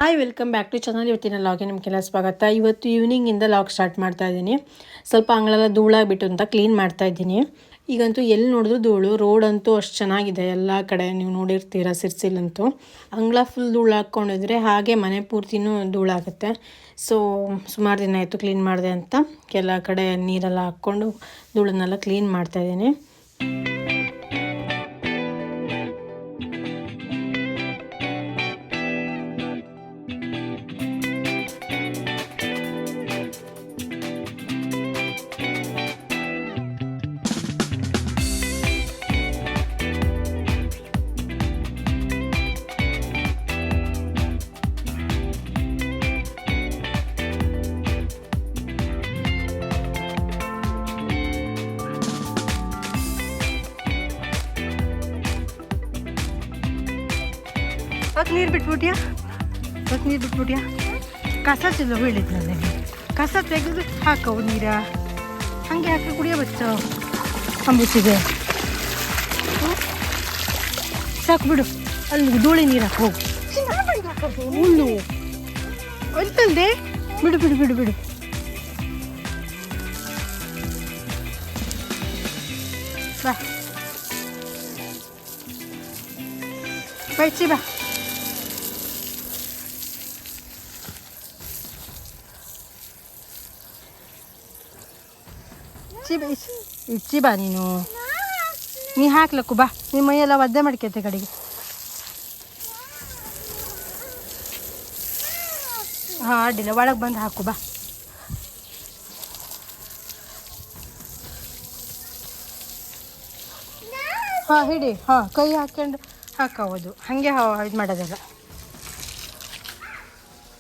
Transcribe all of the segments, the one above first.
Hi welcome back to channel. ಇವತ್ತಿನ ಲಾಗ್ಗೆ ನಿಮಗೆಲ್ಲ ಸ್ವಾಗತ. ಇವತ್ತು ಈವ್ನಿಂಗಿಂದ ಲಾಗ್ ಸ್ಟಾರ್ಟ್ ಮಾಡ್ತಾ ಇದ್ದೀನಿ. ಸ್ವಲ್ಪ ಅಂಗಳೆಲ್ಲ ಧೂಳಾಗಿಬಿಟ್ಟು ಅಂತ ಕ್ಲೀನ್ ಮಾಡ್ತಾ ಇದ್ದೀನಿ. ಈಗಂತೂ ಎಲ್ಲಿ ನೋಡಿದ್ರು ಧೂಳು. ರೋಡ್ ಅಂತೂ ಅಷ್ಟು ಚೆನ್ನಾಗಿದೆ, ಎಲ್ಲ ಕಡೆ ನೀವು ನೋಡಿರ್ತೀರ. ಸಿರ್ಸಿಲಂತೂ ಅಂಗಳ ಫುಲ್ ಧೂಳು ಹಾಕ್ಕೊಂಡಿದ್ರೆ ಹಾಗೆ ಮನೆ ಪೂರ್ತಿನೂ ಧೂಳಾಗುತ್ತೆ. ಸೊ ಸುಮಾರು ದಿನ ಆಯಿತು ಕ್ಲೀನ್ ಮಾಡಿದೆ ಅಂತ ಎಲ್ಲ ಕಡೆ ನೀರೆಲ್ಲ ಹಾಕ್ಕೊಂಡು ಧೂಳನ್ನೆಲ್ಲ ಕ್ಲೀನ್ ಮಾಡ್ತಾ ಇದ್ದೀನಿ. ಅದಕ್ಕೆ ನೀರು ಬಿಟ್ಬಿಟ್ಯಾ ಕಸ ಚೆಲ್ಲೋ ಹೇಳಿದ್ ನನಗೆ. ಕಸ ತೆಗೆದು ಹಾಕವು ನೀರ ಹಾಗೆ ಹಾಕಿ ಕುಡಿಯೋ ಬಚ್ಚ ಅಂಬುತ್ತಿದೆ. ಸಾಕು ಬಿಡು, ಅಲ್ಲಿ ಧೂಳಿ ನೀರು ಹಾಕಿ ಹೋಗು. ಹುಲ್ಲು ಅಂತಂದೆ. ಬಿಡು ಬಿಡು ಬಿಡು ಬಿಡು. ಬಾ ಬೈಚಿ ಬಾ. ಇಚ್ಚಿ ಬಾ ನೀನು ಹಾಕ್ಲಕ್ಕು ಬಾ. ನಿಮ್ಮ ಮೈಯೆಲ್ಲ ಒದ್ದೆ ಮಾಡ್ಕೈತೆ ಕಡೆಗೆ. ಹಾಂ ಅಡ್ಡಿಲ್ಲ, ಒಳಗೆ ಬಂದು ಹಾಕು ಬಾ. ಹಾಂ ಹಿಡಿ. ಹಾಂ ಕೈ ಹಾಕ್ಕೊಂಡು ಹಾಕೋದು, ಹಾಗೆ ಇದು ಮಾಡೋದಲ್ಲ.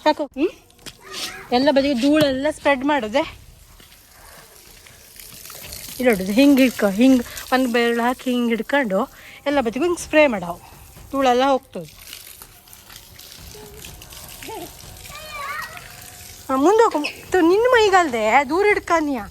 ಹಾಕು. ಎಲ್ಲ ಬದಿಗೆ ಧೂಳೆಲ್ಲ ಸ್ಪ್ರೆಡ್ ಮಾಡೋದೆ. ಇಲ್ಲಿ ನೋಡೋದು ಹಿಂಗೆ ಹಿಂಗೆ ಒಂದು ಬೆರಳು ಹಾಕಿ ಹಿಂಗೆ ಹಿಡ್ಕೊಂಡು ಎಲ್ಲ ಬದಿಗೂ ಹಿಂಗೆ ಸ್ಪ್ರೇ ಮಾಡವು, ಧೂಳೆಲ್ಲ ಹೋಗ್ತದೆ. ಮುಂದೆ ಹೋಗು. ನಿನ್ನ ಮೈಗಲ್ದೆ ದೂರ ಹಿಡ್ಕನಿಯ.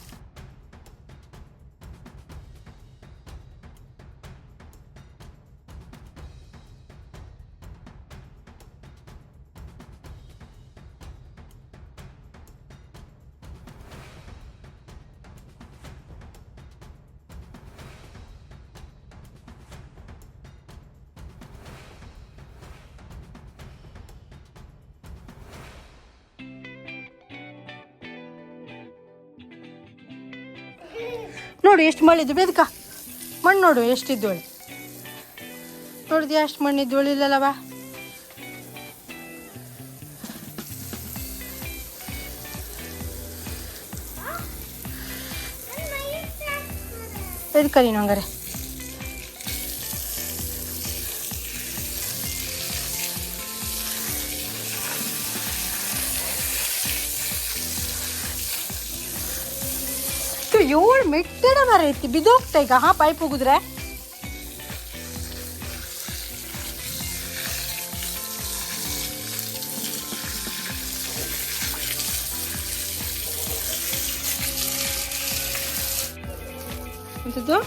ನೋಡು ಎಷ್ಟು ಮಳಿದ್ದು ಬೇದಕ ಮಣ್ಣು ನೋಡು ಎಷ್ಟಿದ್ದೋಳಿ. ನೋಡಿದ್ಯಾ ಅಷ್ಟು ಮಣ್ಣಿದ್ದೋಳಿ ಇಲ್ಲಲ್ಲವಾ. ಎದಕ್ಕ ನೀನು ಹಂಗಾರೆ? ಏಳು ಮೆಟ್ಟಡ ಮರ ಐತಿ, ಬಿದ್ದೋಗ್ತಾ ಈಗ. ಹಾಂ ಪೈಪ್ ಹೋಗಿದ್ರೆ ಎಂಥದ್ದು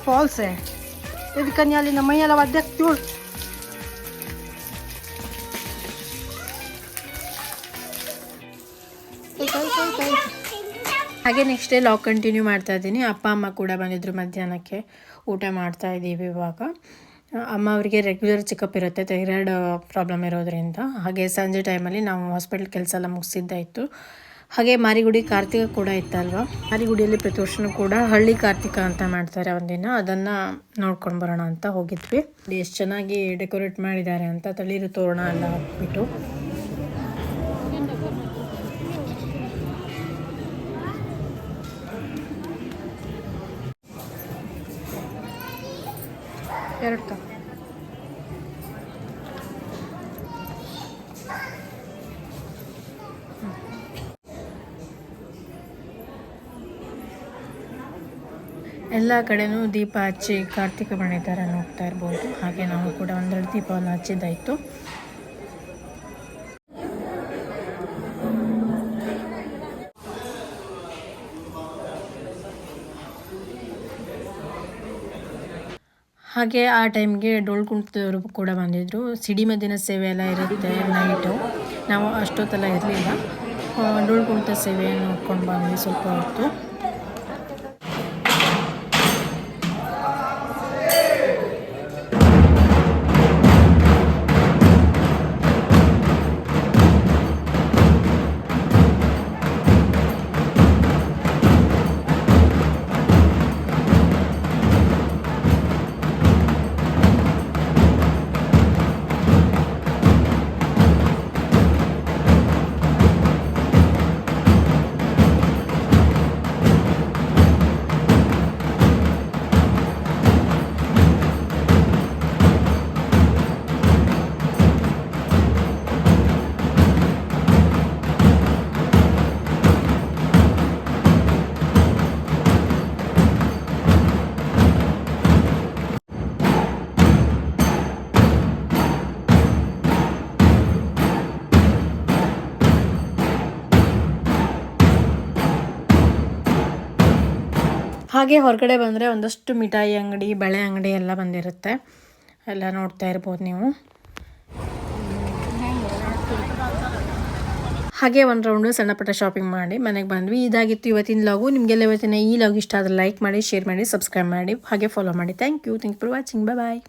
ಫಾಲ್ಸೆ. ಇದಕ್ಕನ್ಯ ಅಲ್ಲಿ ನಮ್ಮ ಮೈಯೆಲ್ಲ ಒದ್ದೆ ಹಾಕ್ತೀವಳು. ಹಾಗೆ ನೆಕ್ಸ್ಟ್ ಡೇ ಲಾಗ್ ಕಂಟಿನ್ಯೂ ಮಾಡ್ತಾ ಇದ್ದೀನಿ. ಅಪ್ಪ ಅಮ್ಮ ಕೂಡ ಬಂದಿದ್ದರು ಮಧ್ಯಾಹ್ನಕ್ಕೆ. ಊಟ ಮಾಡ್ತಾ ಇದ್ದೀವಿ ಇವಾಗ. ಅಮ್ಮ ಅವರಿಗೆ ರೆಗ್ಯುಲರ್ ಚೆಕಪ್ ಇರುತ್ತೆ, ಥೈರಾಯ್ಡ್ ಪ್ರಾಬ್ಲಮ್ ಇರೋದ್ರಿಂದ. ಹಾಗೆ ಸಂಜೆ ಟೈಮಲ್ಲಿ ನಾವು ಹಾಸ್ಪಿಟಲ್ ಕೆಲಸ ಎಲ್ಲ ಮುಗಿಸಿದ್ದಾಯಿತು. ಹಾಗೆ ಮಾರಿಗುಡಿ ಕಾರ್ತಿಕ ಕೂಡ ಇತ್ತಲ್ವ. ಮಾರಿಗುಡಿಯಲ್ಲಿ ಪ್ರತಿ ವರ್ಷವೂ ಕೂಡ ಹಳ್ಳಿ ಕಾರ್ತಿಕ ಅಂತ ಮಾಡ್ತಾರೆ ಒಂದಿನ, ಅದನ್ನು ನೋಡ್ಕೊಂಡು ಬರೋಣ ಅಂತ ಹೋಗಿದ್ವಿ. ಎಷ್ಟು ಚೆನ್ನಾಗಿ ಡೆಕೋರೇಟ್ ಮಾಡಿದ್ದಾರೆ ಅಂತ, ತಳಿರು ತೋರಣ ಎಲ್ಲ ಹಾಕ್ಬಿಟ್ಟು. ಎರಡು ಕಪ್ ಎಲ್ಲ ಕಡೆನೂ ದೀಪ ಹಚ್ಚಿ ಕಾರ್ತಿಕ ಬಣ್ಣಿತಾರೆ ನೋಡ್ತಾ ಇರ್ಬೋದು. ಹಾಗೆ ನಾವು ಕೂಡ ಒಂದೆರಡು ದೀಪವನ್ನು ಹಚ್ಚಿದ್ದಾಯಿತು. ಹಾಗೆ ಆ ಟೈಮ್ಗೆ ಡೋಲು ಕುಣಿತದವರು ಕೂಡ ಬಂದಿದ್ದರು. ಸಿಡಿಮದ್ದಿನ ಸೇವೆ ಎಲ್ಲ ಇರುತ್ತೆ ನೈಟು. ನಾವು ಅಷ್ಟೊತ್ತೆಲ್ಲ ಇರಲಿಲ್ಲ. ಡೋಲು ಕುಣಿತ ಸೇವೆ ನೋಡ್ಕೊಂಡು ಬಂದ್ವಿ ಸ್ವಲ್ಪ ಹೊತ್ತು. ಹಾಗೆ ಹೊರಗಡೆ ಬಂದರೆ ಒಂದಷ್ಟು ಮಿಠಾಯಿ ಅಂಗಡಿ, ಬಳೆ ಅಂಗಡಿ ಎಲ್ಲ ಬಂದಿರುತ್ತೆ. ಎಲ್ಲ ನೋಡ್ತಾ ಇರ್ಬೋದು ನೀವು. ಹಾಗೆ ಒಂದು ರೌಂಡು ಸಣ್ಣ ಪುಟ್ಟ ಶಾಪಿಂಗ್ ಮಾಡಿ ಮನೆಗೆ ಬಂದ್ವಿ. ಇದಾಗಿತ್ತು ಇವತ್ತಿನ ಲಾಗು. ನಿಮಗೆಲ್ಲ ಇವತ್ತಿನ ಈ ಲಾಗ್ ಇಷ್ಟ ಆದರೆ ಲೈಕ್ ಮಾಡಿ, ಶೇರ್ ಮಾಡಿ, ಸಬ್ಸ್ಕ್ರೈಬ್ ಮಾಡಿ, ಹಾಗೆ ಫಾಲೋ ಮಾಡಿ. Thank you for watching. Bye.